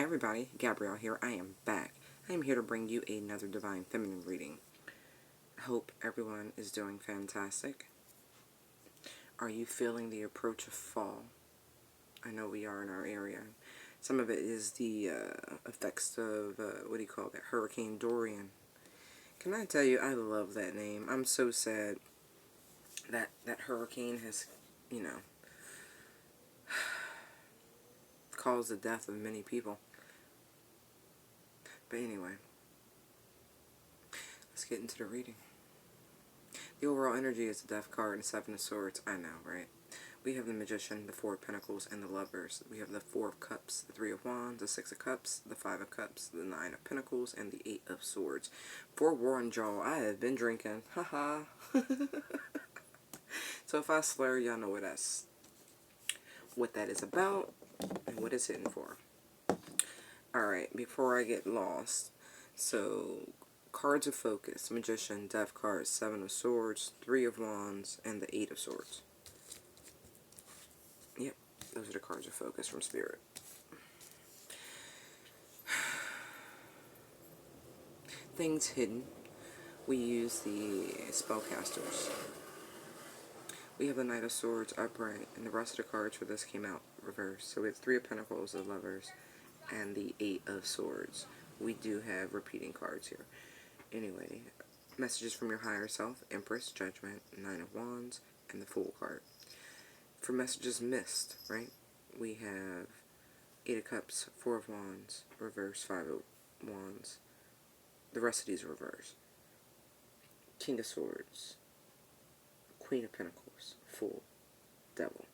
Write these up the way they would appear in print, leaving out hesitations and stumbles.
everybody, Gabrielle here. I am back. I am here to bring you another Divine Feminine reading. I hope everyone is doing fantastic. Are you feeling the approach of fall? I know we are in our area. Some of it is the effects of, Hurricane Dorian. Can I tell you, I love that name. I'm so sad that that hurricane has, caused the death of many people. But anyway, let's get into the reading. The overall energy is the Death card and Seven of Swords. I know, right? We have the Magician, the Four of Pentacles, and the Lovers. We have the Four of Cups, the Three of Wands, the Six of Cups, the Five of Cups, the Nine of Pentacles, and the Eight of Swords. For Warren Jaw, I have been drinking. Haha. So if I slur, y'all know what that is about and what it's hitting for. Alright, before I get lost, so cards of focus: Magician, Death card, Seven of Swords, Three of Wands, and the Eight of Swords. Yep, those are the cards of focus from Spirit. Things hidden. We use the spellcasters. We have the Knight of Swords upright, and the rest of the cards for this came out reversed. So we have Three of Pentacles, the Lovers, and the Eight of Swords. We do have repeating cards here. Anyway, messages from your higher self: Empress, Judgment, Nine of Wands, and the Fool card. For messages missed, right, we have Eight of Cups, Four of Wands, reverse, Five of Wands. The rest of these are reverse. King of Swords, Queen of Pentacles, Fool, Devil.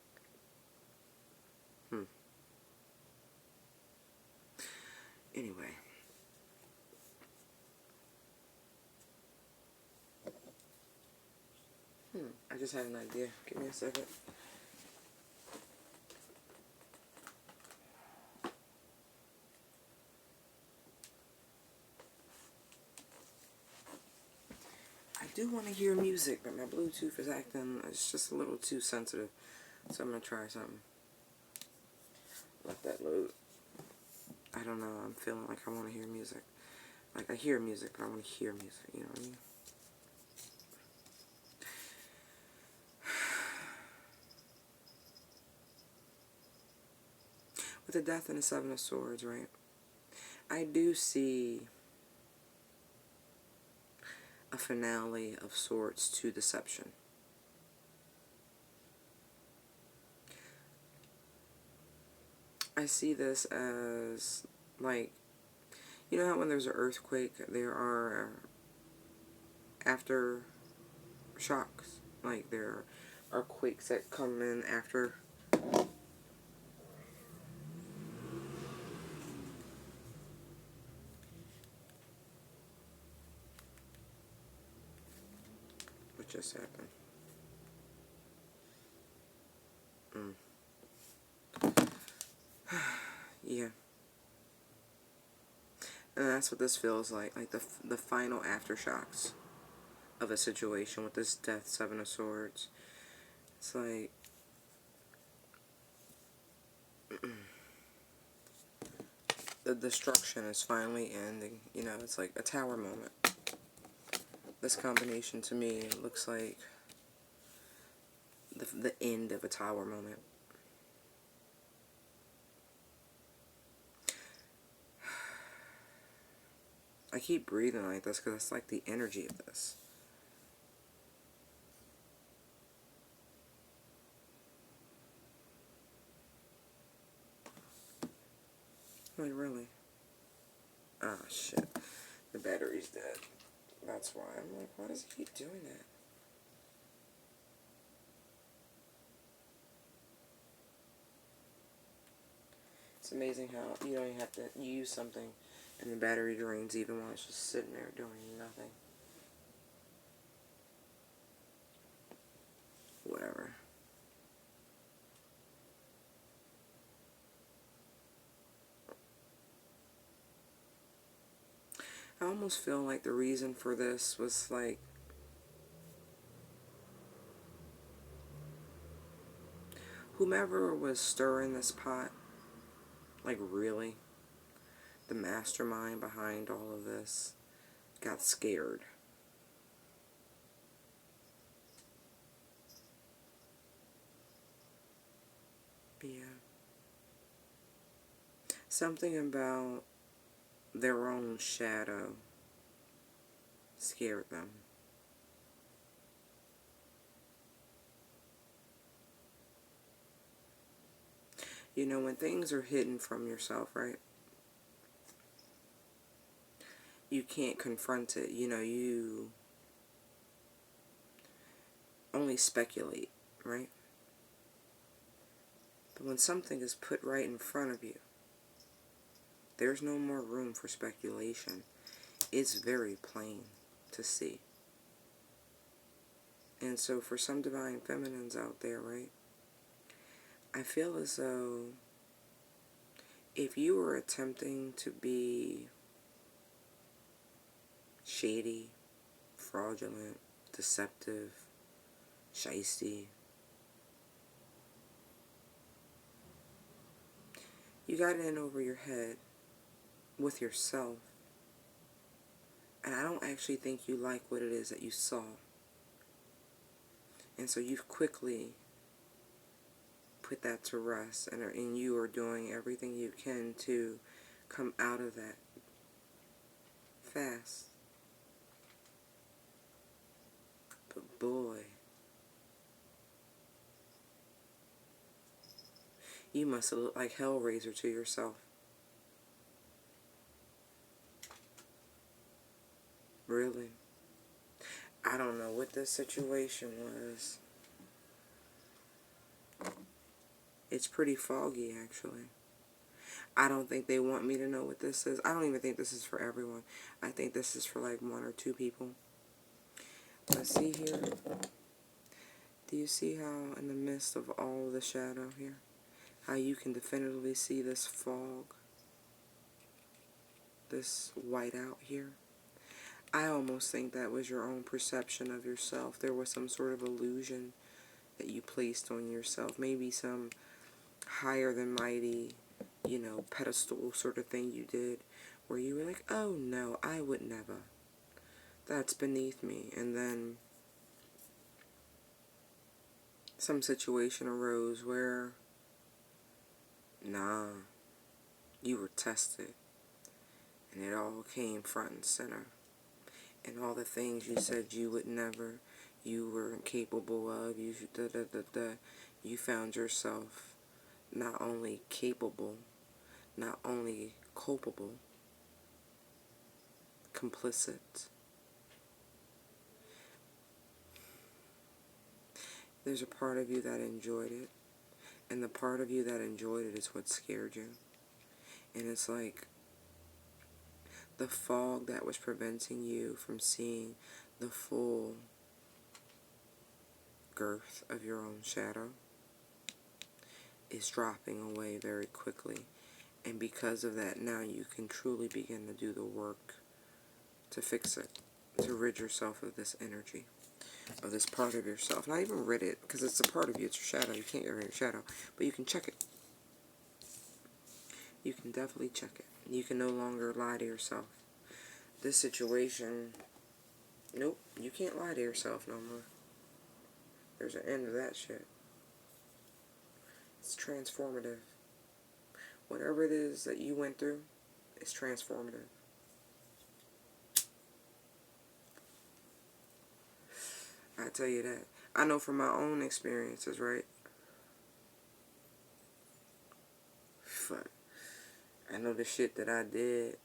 Anyway. I just had an idea. Give me a second. I do want to hear music, but my Bluetooth is acting, it's just a little too sensitive. So I'm going to try something. Let that load. I don't know, I'm feeling like I want to hear music. Like, I hear music, but I want to hear music, you know what I mean? With the Death and the Seven of Swords, right? I do see a finale of sorts to deception. I see this as, like, you know how when there's an earthquake, there are after shocks? Like, there are quakes that come in after. What just happened? Yeah. And that's what this feels like the final aftershocks of a situation with this Death, Seven of Swords. It's like, the destruction is finally ending. You know, it's like a tower moment. This combination to me looks like the end of a tower moment. I keep breathing like this because it's like the energy of this. Like, really? Ah, shit. The battery's dead. That's why. I'm like, why does he keep doing that? It's amazing how you don't even have to use something and the battery drains even while it's just sitting there doing nothing. Whatever. I almost feel like the reason for this was like, whomever was stirring this pot, like, really, the mastermind behind all of this, got scared. Yeah. Something about their own shadow scared them. You know, when things are hidden from yourself, right? You can't confront it. You know, you only speculate, right? But when something is put right in front of you, there's no more room for speculation. It's very plain to see. And so for some divine feminines out there, right? I feel as though if you were attempting to be shady, fraudulent, deceptive, shisty, you got in over your head with yourself. And I don't actually think you like what it is that you saw. And so you've quickly put that to rest, and you are doing everything you can to come out of that fast. But boy, you must have looked like Hellraiser to yourself. Really. I don't know what this situation was. It's pretty foggy, actually. I don't think they want me to know what this is. I don't even think this is for everyone. I think this is for like 1 or 2 people. Let's see here. Do you see how in the midst of all the shadow here, how you can definitively see this fog, this whiteout here? I almost think that was your own perception of yourself. There was some sort of illusion that you placed on yourself. Maybe some higher than mighty, you know, pedestal sort of thing you did, where you were like, oh no, I would never. That's beneath me. And then some situation arose where, nah, you were tested. And it all came front and center. And all the things you said you would never, you were incapable of, you found yourself not only capable, not only culpable, complicit. There's a part of you that enjoyed it, and the part of you that enjoyed it is what scared you. And it's like the fog that was preventing you from seeing the full girth of your own shadow is dropping away very quickly. And because of that, now you can truly begin to do the work to fix it, to rid yourself of this energy, of this part of yourself. Not even rid it, because it's a part of you, it's your shadow. You can't get rid of your shadow, but you can check it. You can definitely check it. You can no longer lie to yourself. This situation, nope, you can't lie to yourself no more. There's an end to that shit. It's transformative. Whatever it is that you went through, it's transformative. I tell you that. I know from my own experiences, right? Fuck. I know the shit that I did,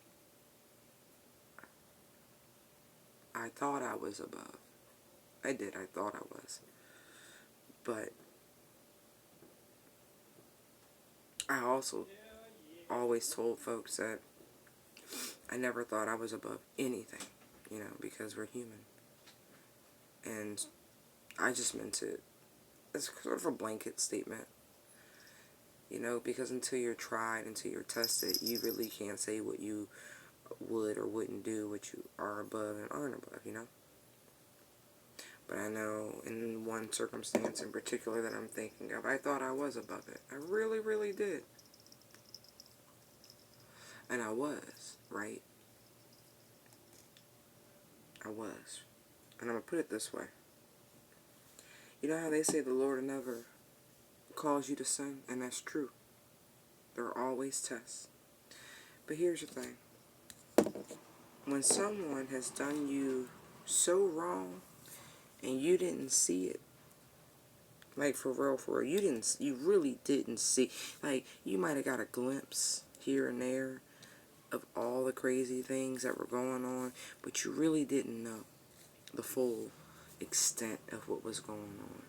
I thought I was above. I thought I was. But I also always told folks that I never thought I was above anything, you know, because we're human. And I just meant it as sort of a blanket statement, you know, because until you're tried, until you're tested, you really can't say what you would or wouldn't do, what you are above and aren't above, you know. But I know in one circumstance in particular that I'm thinking of, I thought I was above it. I really, really did. And I was, right? I was. And I'm going to put it this way. You know how they say the Lord never calls you to sin? And that's true. There are always tests. But here's the thing. When someone has done you so wrong and you didn't see it, like for real, you really didn't see, like you might have got a glimpse here and there of all the crazy things that were going on, but you really didn't know the full extent of what was going on.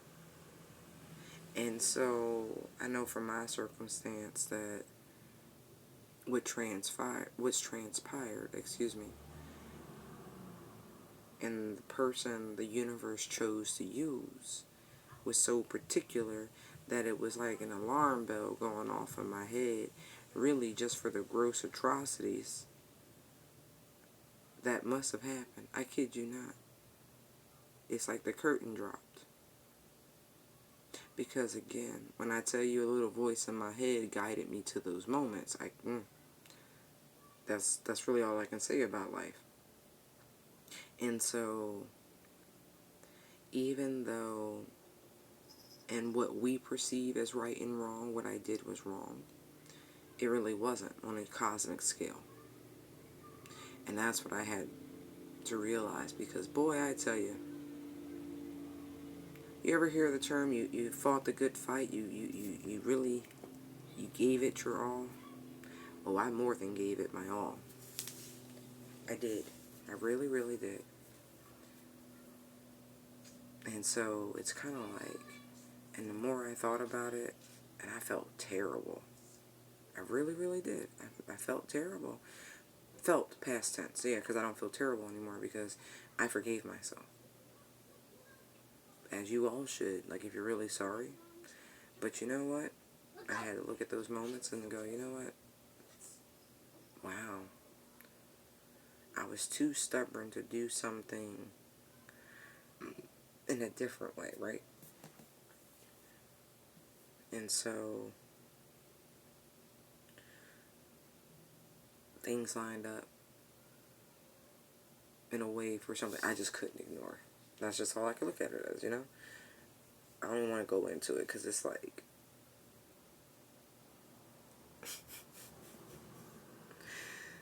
And so I know from my circumstance that what's transpired, and the person the universe chose to use was so particular that it was like an alarm bell going off in my head, really just for the gross atrocities that must have happened. I kid you not. It's like the curtain dropped. Because again, when I tell you a little voice in my head guided me to those moments, that's really all I can say about life. And so, even though, and what we perceive as right and wrong, what I did was wrong, it really wasn't on a cosmic scale. And that's what I had to realize, because boy, I tell you, you ever hear the term, you fought the good fight, you really, you gave it your all? Oh, I more than gave it my all. I did. I really, really did. And so it's kind of like, and the more I thought about it, and I felt terrible. I really, really did. I felt terrible. Felt past tense, yeah, because I don't feel terrible anymore because I forgave myself. As you all should, like if you're really sorry. But you know what? I had to look at those moments and go, you know what? Wow. I was too stubborn to do something in a different way, right? And so things lined up in a way for something I just couldn't ignore. That's just all I can look at it as, you know? I don't want to go into it because it's like,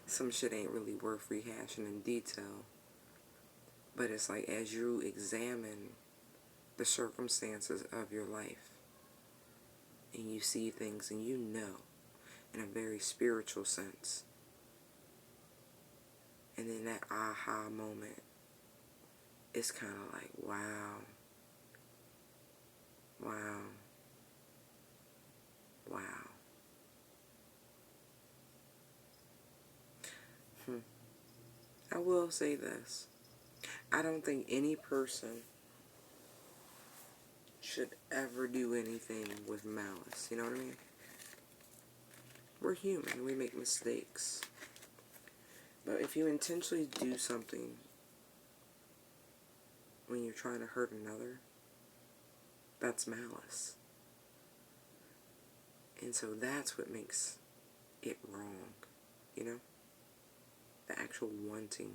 some shit ain't really worth rehashing in detail. But it's like, as you examine the circumstances of your life, and you see things and you know, in a very spiritual sense, and in that aha moment, it's kind of like, wow, wow, wow. I will say this. I don't think any person should ever do anything with malice. You know what I mean? We're human. We make mistakes. But if you intentionally do something when you're trying to hurt another, that's malice. And so that's what makes it wrong, you know? The actual wanting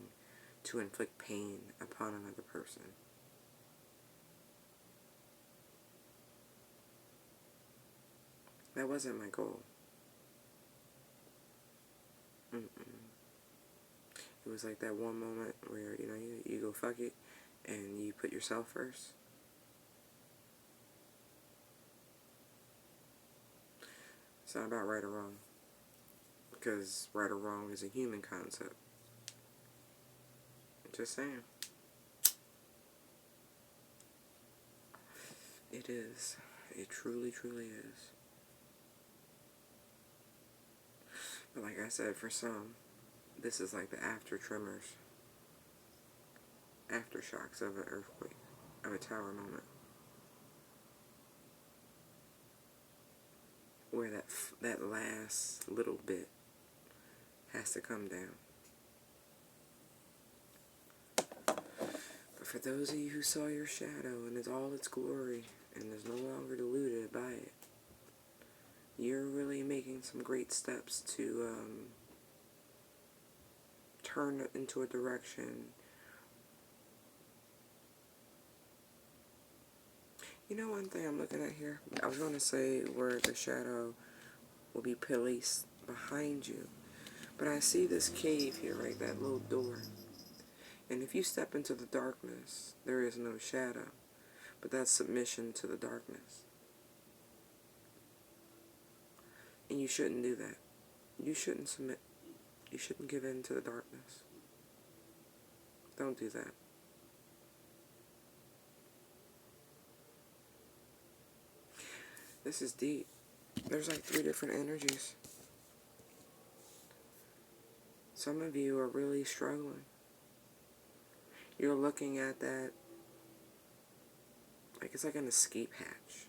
to inflict pain upon another person. That wasn't my goal. It was like that one moment where, you know, you go fuck it and you put yourself first. It's not about right or wrong, because right or wrong is a human concept. Just saying. It is. It truly, truly is. But like I said, for some, this is like the after tremors, aftershocks of an earthquake, of a tower moment, where that last little bit has to come down. But for those of you who saw your shadow in all its glory and is no longer deluded by it, you're really making some great steps to turn it into a direction. You know, one thing I'm looking at here? I was going to say where the shadow will be placed behind you. But I see this cave here, right? That little door. And if you step into the darkness, there is no shadow. But that's submission to the darkness. And you shouldn't do that. You shouldn't submit. You shouldn't give in to the darkness. Don't do that. This is deep. There's like 3 different energies. Some of you are really struggling. You're looking at that like it's like an escape hatch.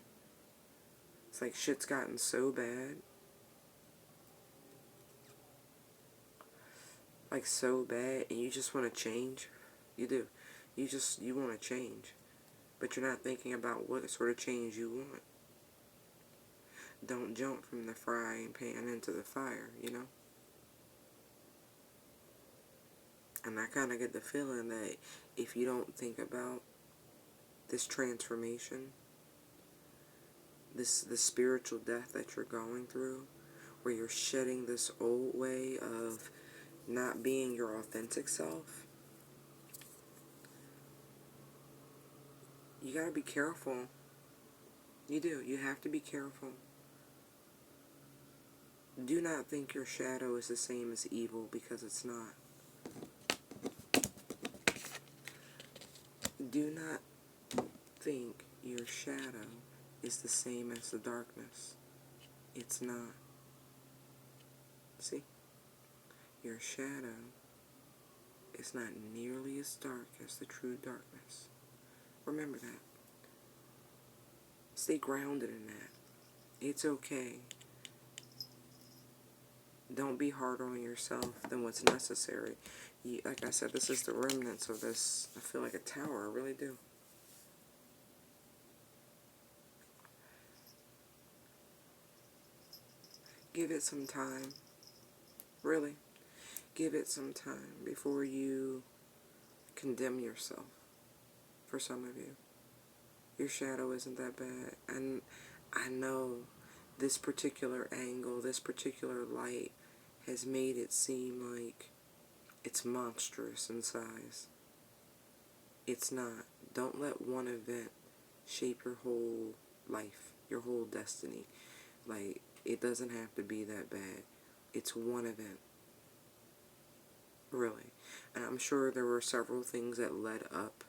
It's like shit's gotten so bad. Like so bad, and you just want to change. You do. You want to change. But you're not thinking about what sort of change you want. Don't jump from the frying pan into the fire, you know? And I kind of get the feeling that if you don't think about this transformation, the spiritual death that you're going through, where you're shedding this old way of not being your authentic self, you gotta be careful. You do. You have to be careful. Do not think your shadow is the same as evil, because it's not. Do not think your shadow is the same as the darkness. It's not. See? Your shadow is not nearly as dark as the true darkness. Remember that. Stay grounded in that. It's okay. Don't be harder on yourself than what's necessary. Like I said, this is the remnants of this. I feel like a tower. I really do. Give it some time. Really. Give it some time before you condemn yourself. For some of you, your shadow isn't that bad. And I know this particular angle, this particular light has made it seem like it's monstrous in size. It's not. Don't let one event shape your whole life, your whole destiny. Like, it doesn't have to be that bad. It's one event. Really. And I'm sure there were several things that led up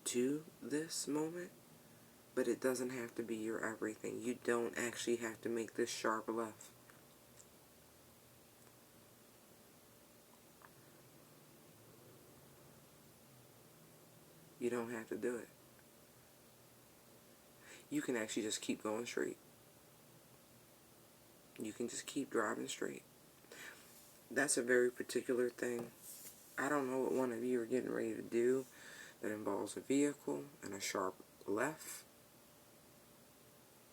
to this moment, but it doesn't have to be your everything. You don't actually have to make this sharp left. You don't have to do it. You can actually just keep going straight. You can just keep driving straight. That's a very particular thing. I don't know what one of you are getting ready to do that involves a vehicle and a sharp left.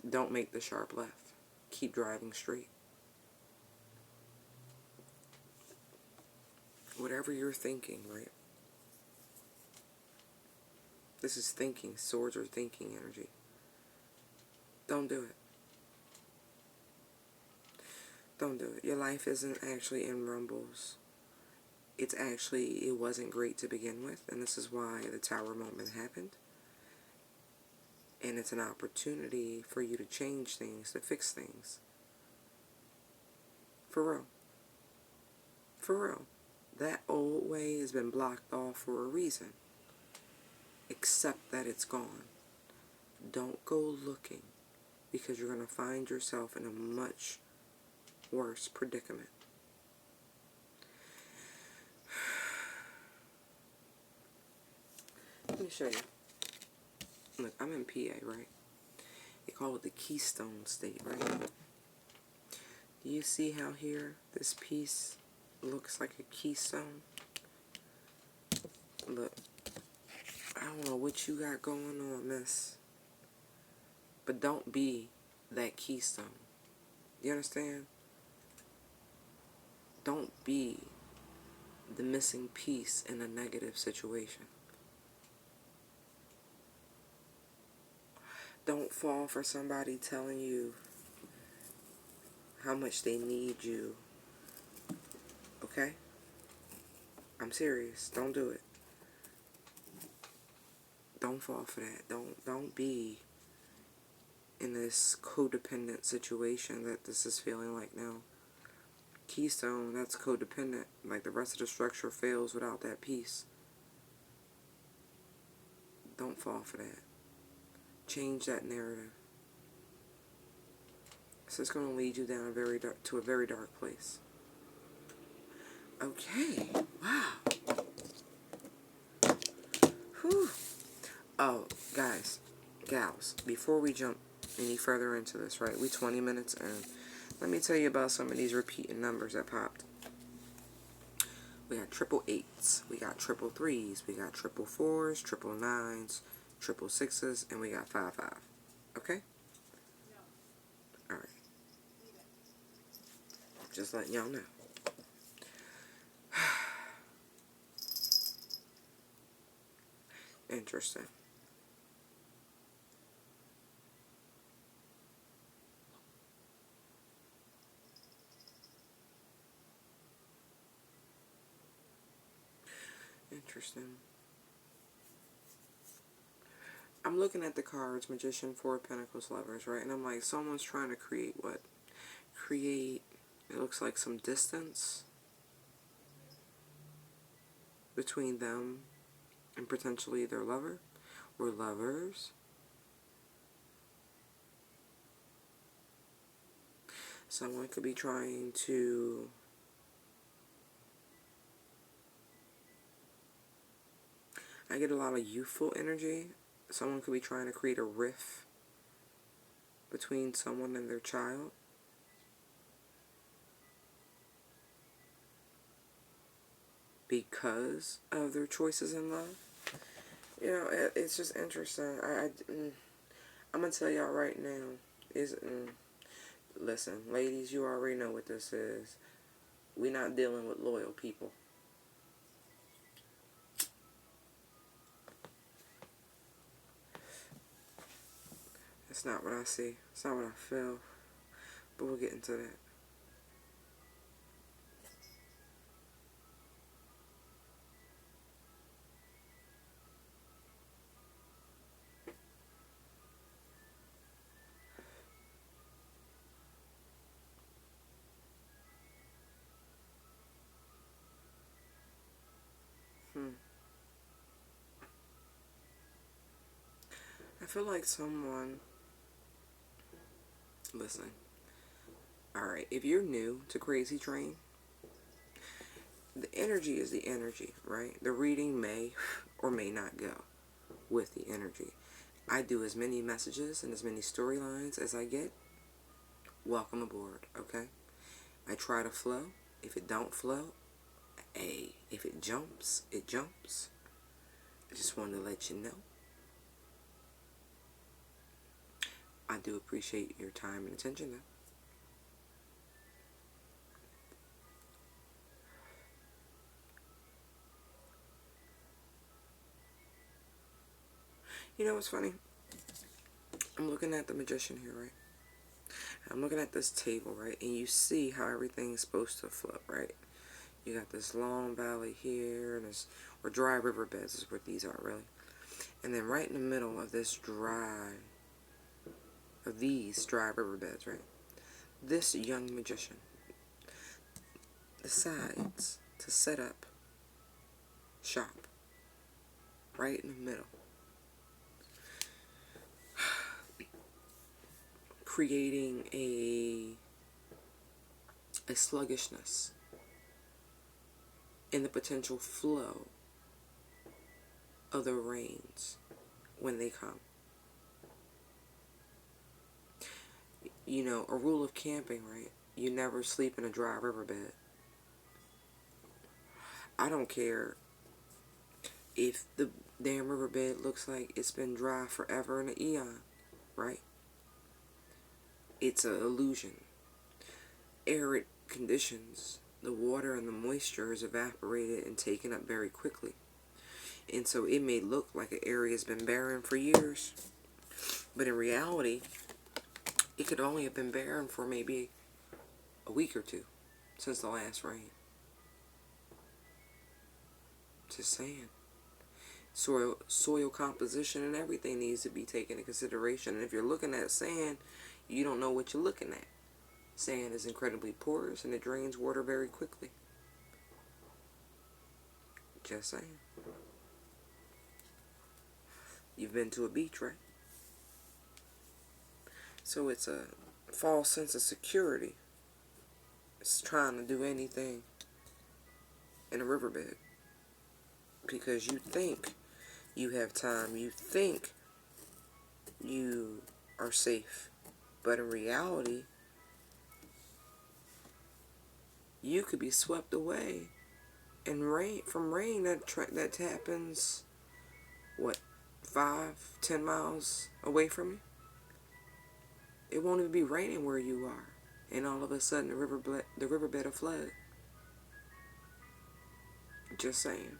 Don't make the sharp left. Keep driving straight. Whatever you're thinking, right? This is thinking. Swords are thinking energy. Don't do it. Don't do it. Your life isn't actually in rumbles. It wasn't great to begin with, and this is why the tower moment happened. And it's an opportunity for you to change things, to fix things. For real. For real. That old way has been blocked off for a reason. Accept that it's gone. Don't go looking, because you're going to find yourself in a much worse predicament. Let me show you. Look, I'm in PA, right? They call it the Keystone State, right? Do you see how here this piece looks like a keystone? Look, I don't know what you got going on, miss, but don't be that keystone. You understand? Don't be the missing piece in a negative situation. Don't fall for somebody telling you how much they need you. Okay? I'm serious. Don't do it. Don't fall for that. Don't be in this codependent situation that this is feeling like now. Keystone, that's codependent. Like the rest of the structure fails without that piece. Don't fall for that. Change that narrative. So it's going to lead you down to a very dark place. Okay. Wow. Whew. Oh, guys, gals, before we jump any further into this, right? We 20 minutes in. Let me tell you about some of these repeating numbers that popped. We got 888s, we got 333s, we got 444s, 999s, 666s, and we got 55. Okay? All right. Just letting y'all know. Interesting. Interesting. I'm looking at the cards, Magician, Four of Pentacles, Lovers, right? And I'm like, someone's trying to create what? Create, it looks like some distance between them and potentially their lover or lovers. Someone could be trying to I get a lot of youthful energy. Someone could be trying to create a rift between someone and their child. Because of their choices in love. You know, it's just interesting. I'm going to tell y'all right now. Listen, ladies, you already know what this is. We're not dealing with loyal people. It's not what I see. It's not what I feel. But we'll get into that. I feel like someone... Listen. Alright, if you're new to Crazy Train, the energy is the energy, right? The reading may or may not go with the energy. I do as many messages and as many storylines as I get. Welcome aboard, okay? I try to flow. If it don't flow, hey, if it jumps, it jumps. I just wanted to let you know. I do appreciate your time and attention, though. You know what's funny? I'm looking at the Magician here, right? I'm looking at this table, right? And you see how everything's supposed to flow, right? You got this long valley here, and this, or dry riverbeds is what these are, really. And then right in the middle of these dry riverbeds, right? This young magician decides to set up shop right in the middle, creating a sluggishness in the potential flow of the rains when they come. You know, a rule of camping, right? You never sleep in a dry riverbed. I don't care if the damn riverbed looks like it's been dry forever and an eon, right? It's an illusion. Arid conditions the water and the moisture is evaporated and taken up very quickly. And so it may look like an area has been barren for years, but in reality, it could only have been barren for maybe a week or two since the last rain. Just saying. Soil composition and everything needs to be taken into consideration. And if you're looking at sand, you don't know what you're looking at. Sand is incredibly porous and it drains water very quickly. Just saying. You've been to a beach, right? So it's a false sense of security. It's trying to do anything in a riverbed. Because you think you have time. You think you are safe. But in reality, you could be swept away and rain that happens, what, 5-10 miles away from you. It won't even be raining where you are, and all of a sudden the riverbed will flood. Just saying.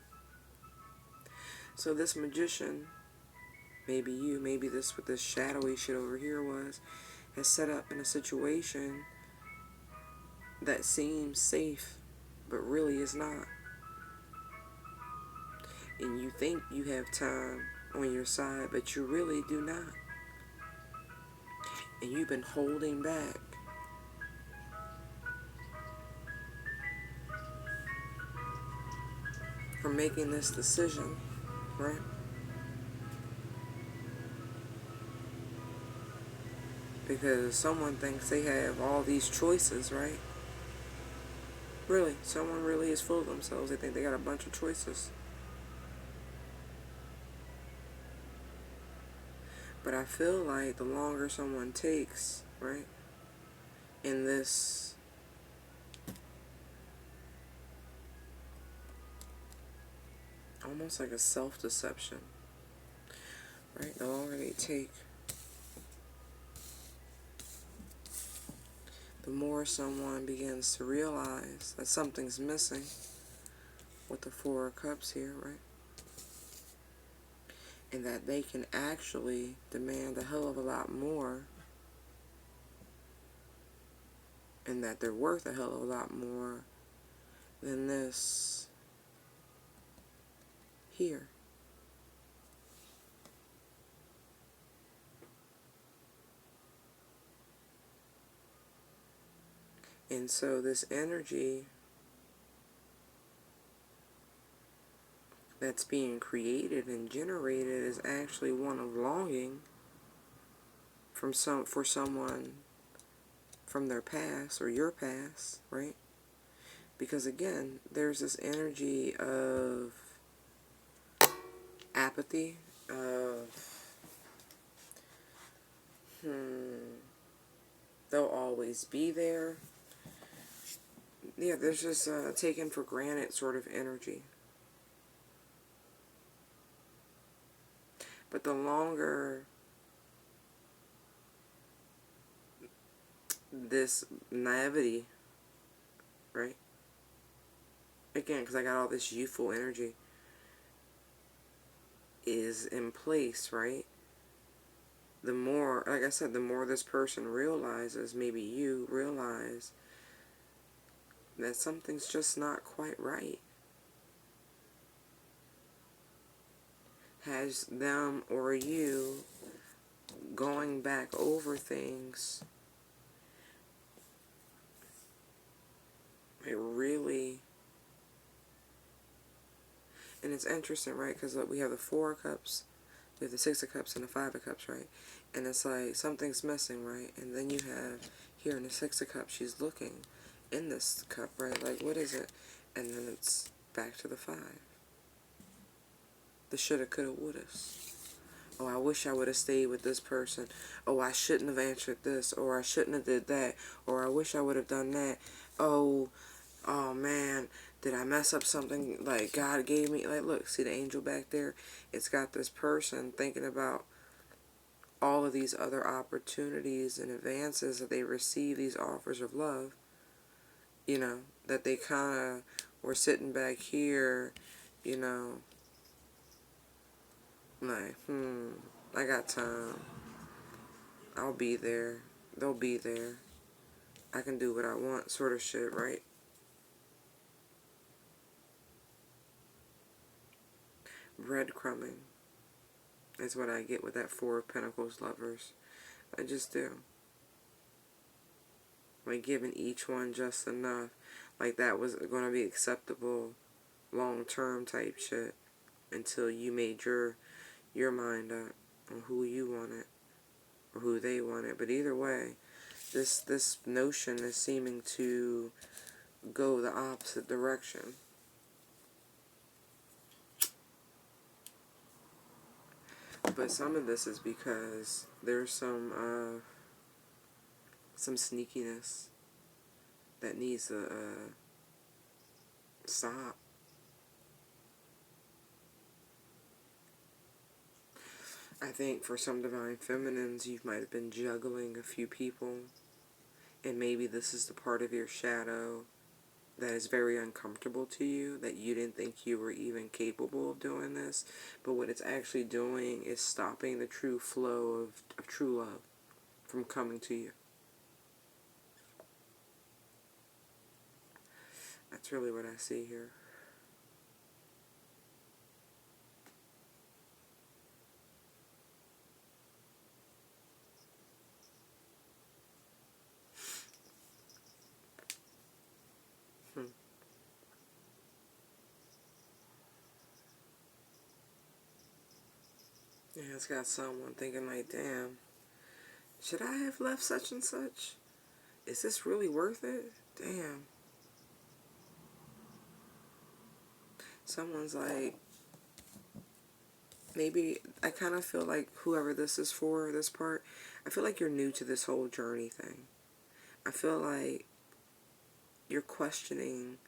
So this magician, maybe you, maybe this what this shadowy shit over here was, has set up in a situation that seems safe, but really is not. And you think you have time on your side, but you really do not. And you've been holding back. From making this decision, right? Because someone thinks they have all these choices, right? Really, someone really is full of themselves. They think they got a bunch of choices. But I feel like the longer someone takes, right, in this almost like a self-deception, right, the longer they take, the more someone begins to realize that something's missing with the Four of Cups here, right? And that they can actually demand a hell of a lot more, and that they're worth a hell of a lot more than this here. And so this energy that's being created and generated is actually one of longing for someone from their past or your past, right? Because again, there's this energy of apathy, of they'll always be there. Yeah, there's this taken for granted sort of energy. But the longer this naivety, right? Again, because I got all this youthful energy is in place, right? The more, like I said, the more this person realizes, maybe you realize that something's just not quite right. Has them or you going back over things, it really, and it's interesting, right? Because we have the Four of Cups, we have the Six of Cups, and the Five of Cups, right? And it's like something's missing, right? And then you have here in the Six of Cups, she's looking in this cup, right? Like, what is it? And then it's back to the Five. The shoulda, coulda, wouldas. Oh, I wish I would have stayed with this person. Oh, I shouldn't have answered this. Or I shouldn't have did that. Or I wish I would have done that. Oh man, did I mess up something like God gave me? Like, look, see the angel back there? It's got this person thinking about all of these other opportunities and advances that they receive, these offers of love. You know, that they kind of were sitting back here, you know, like, I got time. I'll be there. They'll be there. I can do what I want, sort of shit, right? Breadcrumbing is what I get with that Four of Pentacles lovers. I just do. Like giving each one just enough. Like that was going to be acceptable long-term type shit until you made your mind up on who you wanted or who they wanted. But either way, this notion is seeming to go the opposite direction. But some of this is because there's some sneakiness that needs to stop. I think for some divine feminines, you might have been juggling a few people, and maybe this is the part of your shadow that is very uncomfortable to you, that you didn't think you were even capable of doing this, but what it's actually doing is stopping the true flow of true love from coming to you. That's really what I see here. Yeah, it's got someone thinking like, damn, should I have left such and such? Is this really worth it? Damn. Someone's like, maybe, I kind of feel like whoever this is for, this part, I feel like you're new to this whole journey thing. I feel like you're questioning,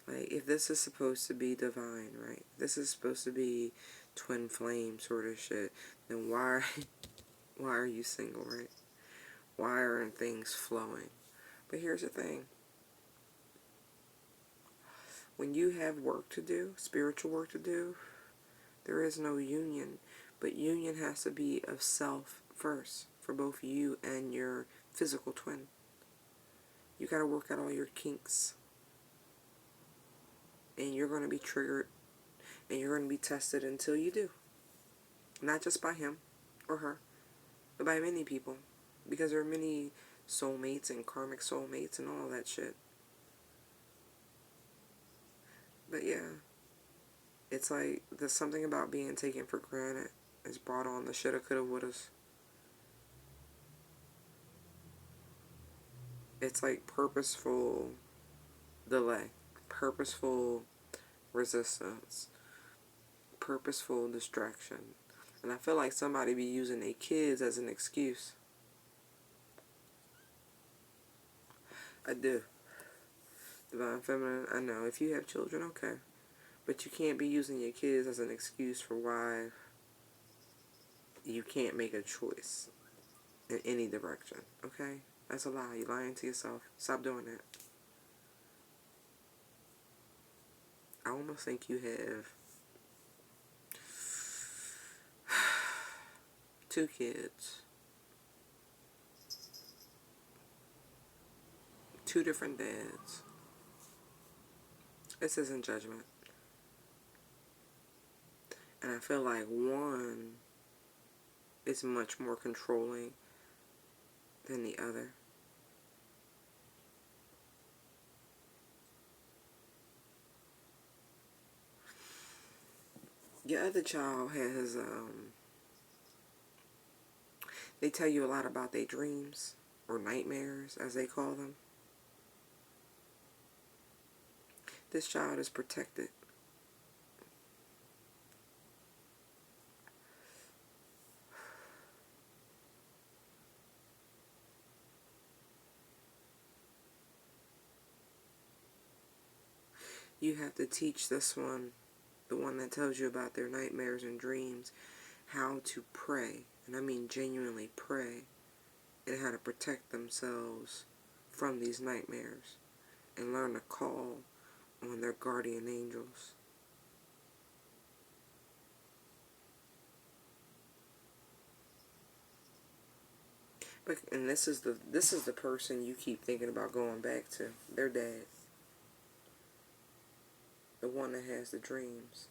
like, if this is supposed to be divine, right? This is supposed to be twin flame sort of shit, then why are you single, right? Why aren't things flowing? But here's the thing. When you have work to do, spiritual work to do, there is no union. But union has to be of self first for both you and your physical twin. You got to work out all your kinks. And you're going to be triggered. And you're going to be tested until you do. Not just by him or her, but by many people. Because there are many soulmates and karmic soulmates and all that shit. But yeah, it's like there's something about being taken for granted. It's brought on the shoulda, coulda, wouldas. It's like purposeful delay, purposeful resistance, purposeful distraction. And I feel like somebody be using their kids as an excuse. I do. Divine Feminine, I know. If you have children, okay. But you can't be using your kids as an excuse for why you can't make a choice in any direction, okay? That's a lie. You're lying to yourself. Stop doing that. I almost think you have 2 kids. 2 different dads. This isn't judgment. And I feel like one is much more controlling than the other. Your other child has, they tell you a lot about their dreams, or nightmares, as they call them. This child is protected. You have to teach this one, the one that tells you about their nightmares and dreams, how to pray. And I mean genuinely pray. And how to protect themselves from these nightmares. and learn to call on their guardian angels. But, and this is the person you keep thinking about going back to. Their dad. The one that has the dreams.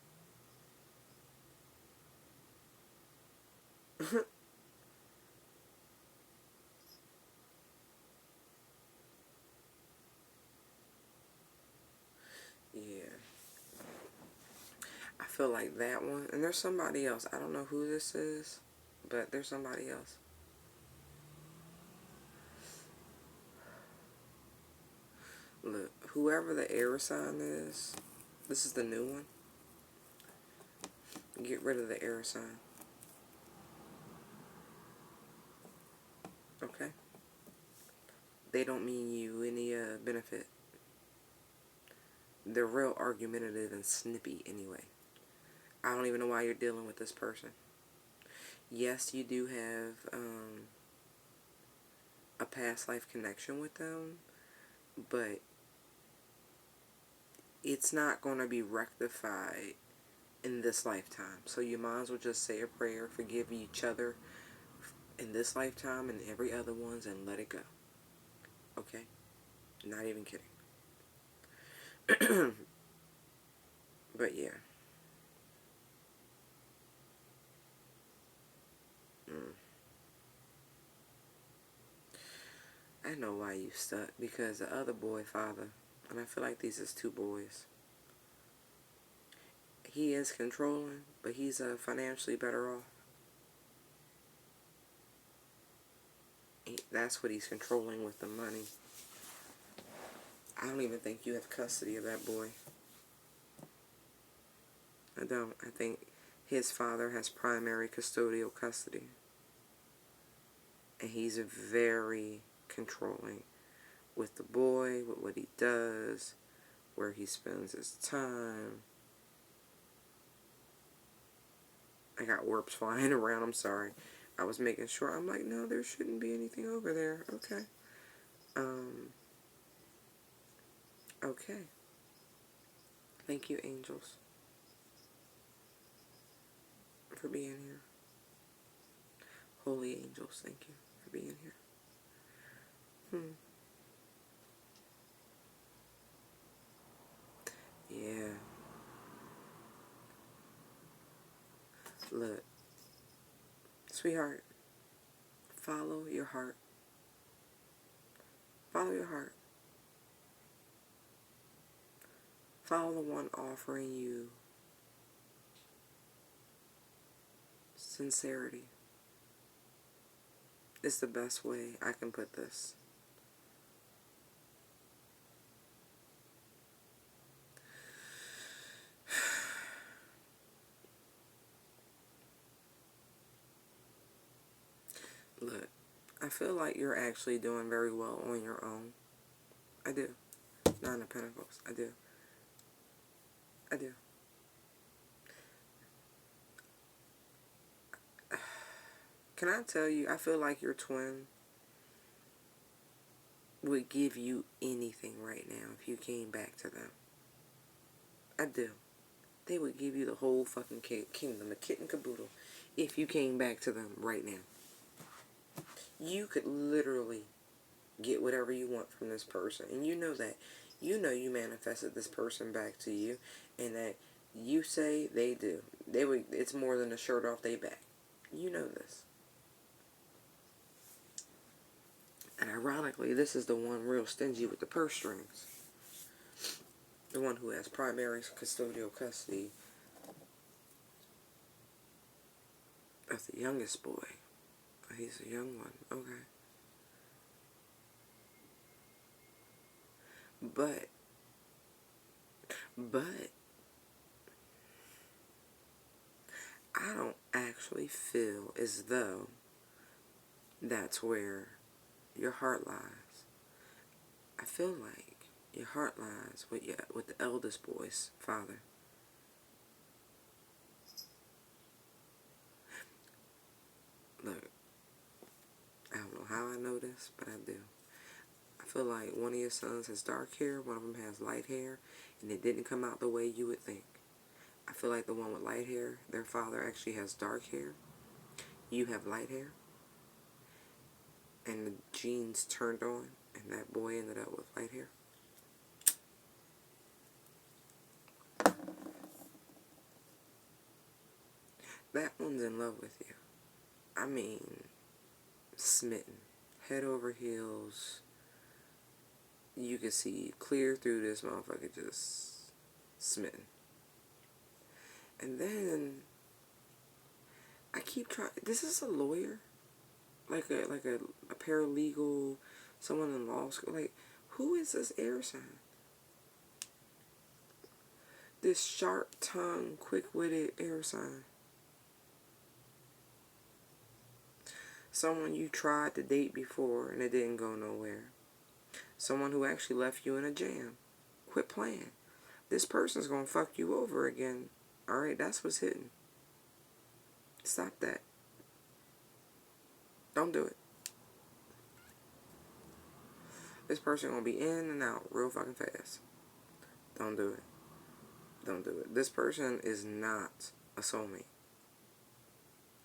Yeah. I feel like that one. And there's somebody else. I don't know who this is, but there's somebody else. Look, whoever the air sign is, this is the new one. Get rid of the air sign. Okay? They don't mean you any benefit. They're real argumentative and snippy anyway. I don't even know why you're dealing with this person. Yes, you do have a past life connection with them, but it's not going to be rectified in this lifetime. So you might as well just say a prayer, forgive each other in this lifetime and every other ones, and let it go. Okay? Not even kidding. But yeah. I know why you stuck, because the other boy father, and I feel like these is two boys. He is controlling, but he's financially better off. That's what he's controlling with the money. I don't even think you have custody of that boy. I don't. I think his father has primary custodial custody. And he's very controlling with the boy, with what he does, where he spends his time. I got warps flying around. I'm sorry. I was making sure. I'm like, no, there shouldn't be anything over there. Okay. Okay. Thank you, angels, for being here. Holy angels, thank you for being here. Yeah. Look, sweetheart, follow your heart. Follow your heart. Follow the one offering you sincerity. It's the best way I can put this. Look, I feel like you're actually doing very well on your own. I do. Nine of Pentacles. I do. I do. Can I tell you, I feel like your twin would give you anything right now if you came back to them. I do. They would give you the whole fucking kingdom, the kit and caboodle, if you came back to them right now. You could literally get whatever you want from this person. And you know that. You know you manifested this person back to you. And that you say they do. It's more than a shirt off their back. You know this. And ironically, this is the one real stingy with the purse strings. The one who has primary custodial custody of the youngest boy. He's a young one. Okay. But I don't actually feel as though that's where your heart lies. I feel like your heart lies with the eldest boy's father. Look, I don't know how I know this, but I do. I feel like one of your sons has dark hair, one of them has light hair, and it didn't come out the way you would think. I feel like the one with light hair, their father actually has dark hair. You have light hair. And the genes turned on, and that boy ended up with light hair. That one's in love with you. I mean, smitten. Head over heels. You can see clear through this motherfucker, just smitten. And then I keep trying. This is a lawyer, like a paralegal, someone in law school. Like, who is this air sign? This sharp-tongued, quick-witted air sign. Someone you tried to date before and it didn't go nowhere. Someone who actually left you in a jam. Quit playing. This person's gonna fuck you over again. Alright, that's what's hitting. Stop that. Don't do it. This person gonna be in and out real fucking fast. Don't do it. Don't do it. This person is not a soulmate.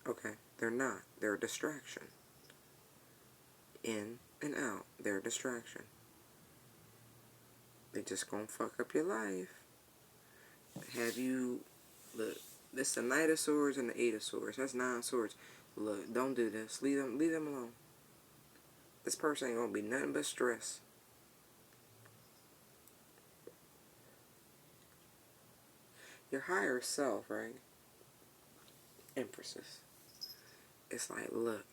Okay? They're not. They're a distraction. In and out. They're a distraction. They just gonna fuck up your life. Have you... Look, this is the Knight of Swords and the Eight of Swords. That's 9 swords. Look, don't do this. Leave them alone. This person ain't gonna be nothing but stress. Your higher self, right? Empresses. It's like, look.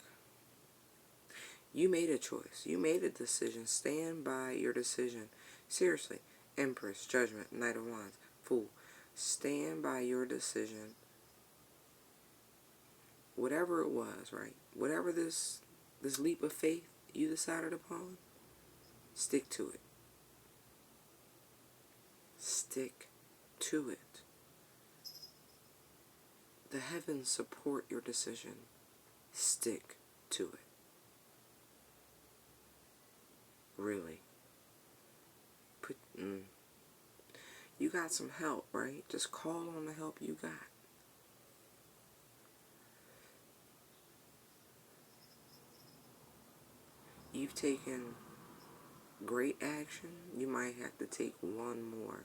You made a choice. You made a decision. Stand by your decision. Seriously. Empress, Judgment, Knight of Wands, Fool. Stand by your decision. Whatever it was, right? Whatever this leap of faith you decided upon, stick to it. Stick to it. The heavens support your decision. Stick to it. Really. You got some help, right? Just call on the help you got. You've taken great action. You might have to take one more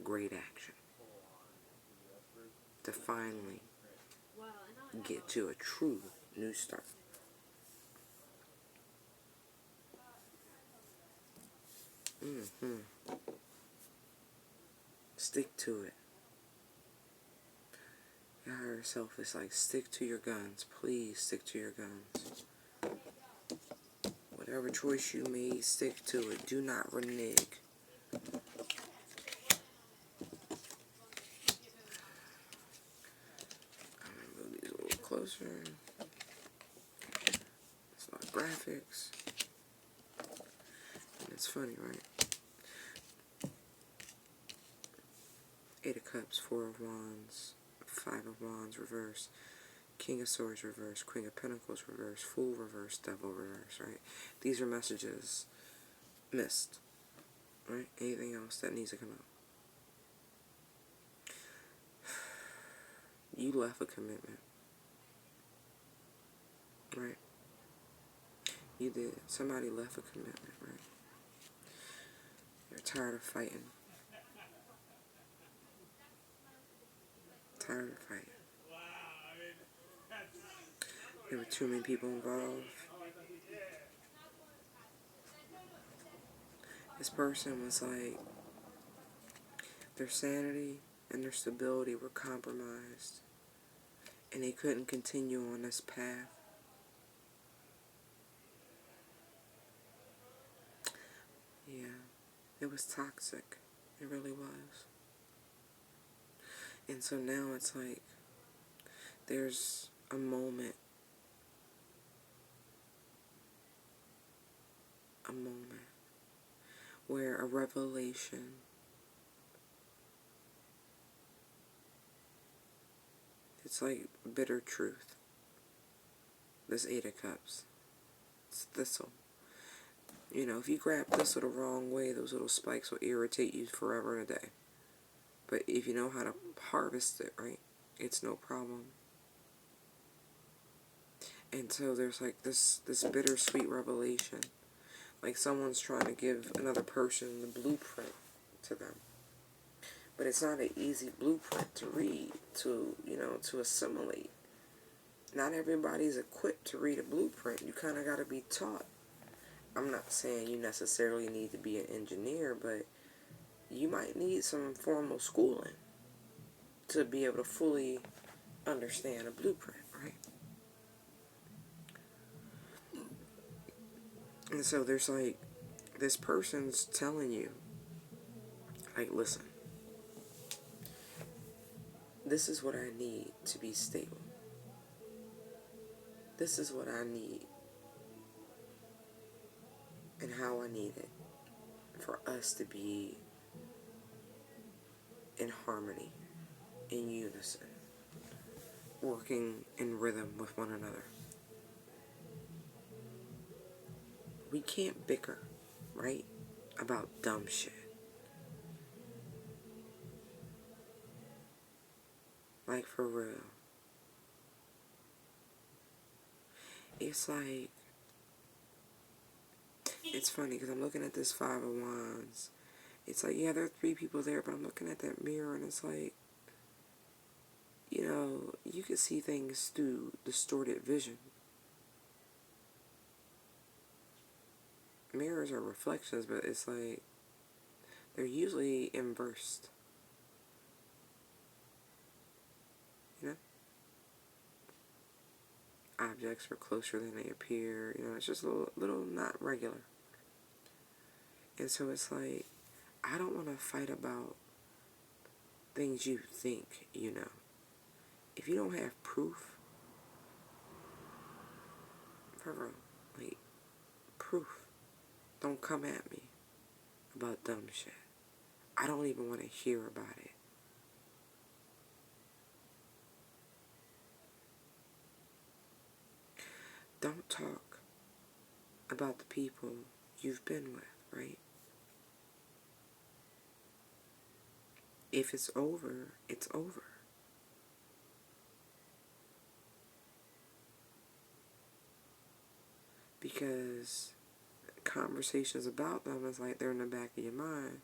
great action to finally get to a true new start. Stick to it. Your higher self is like, stick to your guns. Please stick to your guns. Whatever choice you made, stick to it. Do not renege. I'm going to move these a little closer. It's not graphics. And it's funny, right? 8 of Cups, 4 of Wands, 5 of Wands, reverse. King of Swords, reverse. Queen of Pentacles, reverse. Fool, reverse. Devil, reverse, right? These are messages missed, right? Anything else that needs to come out? You left a commitment, right? You did. Somebody left a commitment, right? You're tired of fighting. Tired of fighting. There were too many people involved. This person was like, their sanity and their stability were compromised, and they couldn't continue on this path. Yeah, it was toxic. It really was. And so now it's like, there's a moment where a revelation it's like bitter truth. This 8 of Cups. It's thistle. You know, if you grab this the wrong way, those little spikes will irritate you forever and a day. But if you know how to harvest it right, it's no problem. And so there's like this bittersweet revelation. Like someone's trying to give another person the blueprint to them. But it's not an easy blueprint to read, to assimilate. Not everybody's equipped to read a blueprint. You kind of got to be taught. I'm not saying you necessarily need to be an engineer, but you might need some formal schooling to be able to fully understand a blueprint, right? And so there's like, this person's telling you, like, listen, this is what I need to be stable. This is what I need and how I need it for us to be in harmony, in unison, working in rhythm with one another. We can't bicker, right, about dumb shit. Like, for real. It's like, it's funny because I'm looking at this Five of Wands. It's like, yeah, there are 3 people there, but I'm looking at that mirror and it's like, you can see things through distorted vision. Mirrors are reflections, but it's like, they're usually inversed. You know? Objects are closer than they appear. It's just a little not regular. And so it's like, I don't want to fight about things you think you know. If you don't have proof, for real, like, proof, don't come at me about dumb shit. I don't even want to hear about it. Don't talk about the people you've been with, right? If it's over, it's over. Because conversations about them is like they're in the back of your mind.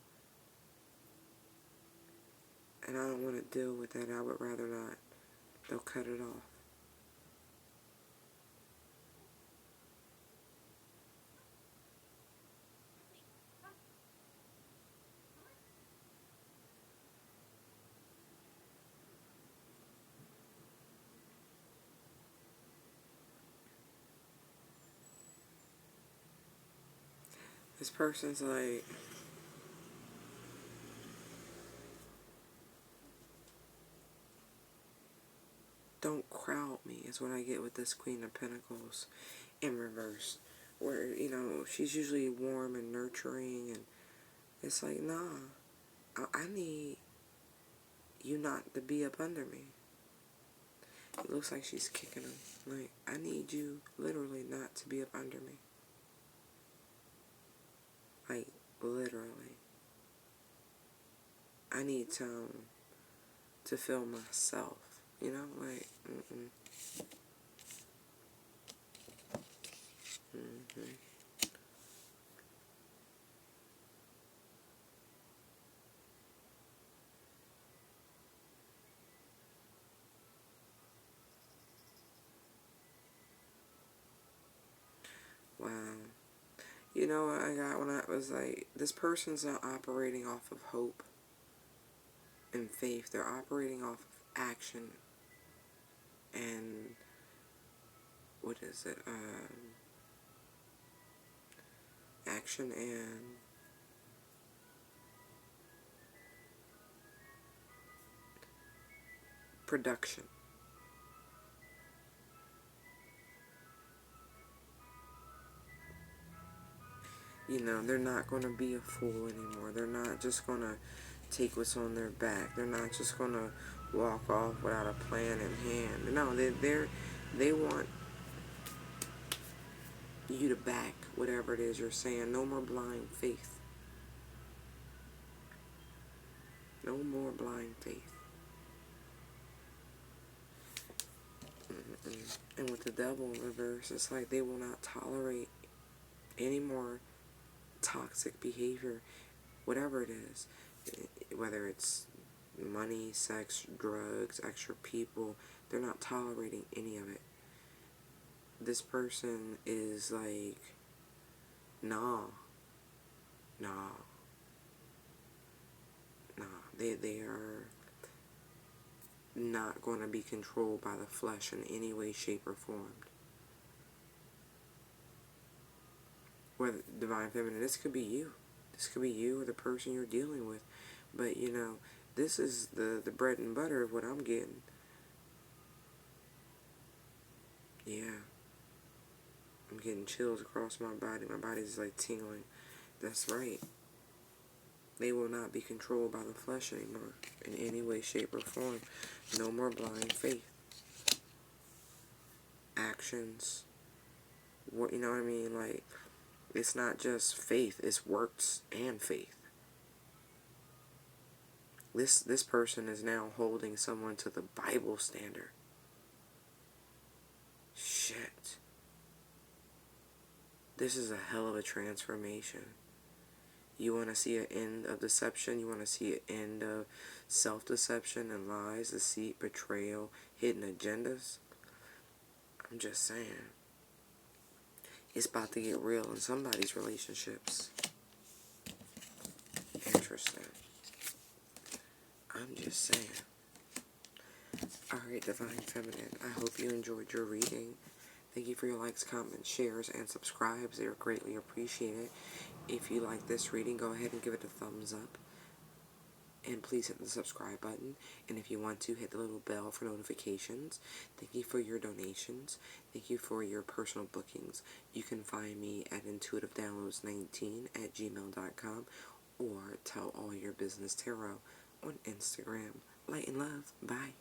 And I don't want to deal with that. I would rather not. They'll cut it off. This person's like, don't crowd me is what I get with this Queen of Pentacles in reverse. Where, she's usually warm and nurturing, and it's like, nah, I need you not to be up under me. It looks like she's kicking him. Like, I need you literally not to be up under me. Like, literally. I need time to feel myself. Like, wow. You know what I got when I was like, this person's not operating off of hope and faith. They're operating off of action and, what is it? Action and production. They're not going to be a fool anymore. They're not just going to take what's on their back. They're not just going to walk off without a plan in hand. No, they want you to back whatever it is you're saying. No more blind faith. No more blind faith. And with the devil in reverse, it's like they will not tolerate any more toxic behavior, whatever it is, whether it's money, sex, drugs, extra people, they're not tolerating any of it. This person is like, nah, they are not going to be controlled by the flesh in any way, shape, or form. Whether divine feminine, this could be you. This could be you or the person you're dealing with. But, you know, this is the bread and butter of what I'm getting. Yeah. I'm getting chills across my body. My body's like tingling. That's right. They will not be controlled by the flesh anymore in any way, shape, or form. No more blind faith. Actions. What, you know what I mean? Like, it's not just faith, it's works and faith. This person is now holding someone to the Bible standard. Shit. This is a hell of a transformation. You want to see an end of deception? You want to see an end of self-deception and lies, deceit, betrayal, hidden agendas? I'm just saying. It's about to get real in somebody's relationships. Interesting. I'm just saying. Alright, Divine Feminine, I hope you enjoyed your reading. Thank you for your likes, comments, shares, and subscribes. They are greatly appreciated. If you like this reading, go ahead and give it a thumbs up. And please hit the subscribe button. And if you want to, hit the little bell for notifications. Thank you for your donations. Thank you for your personal bookings. You can find me at intuitivedownloads19@gmail.com or Tell All Your Business Tarot on Instagram. Light and love. Bye.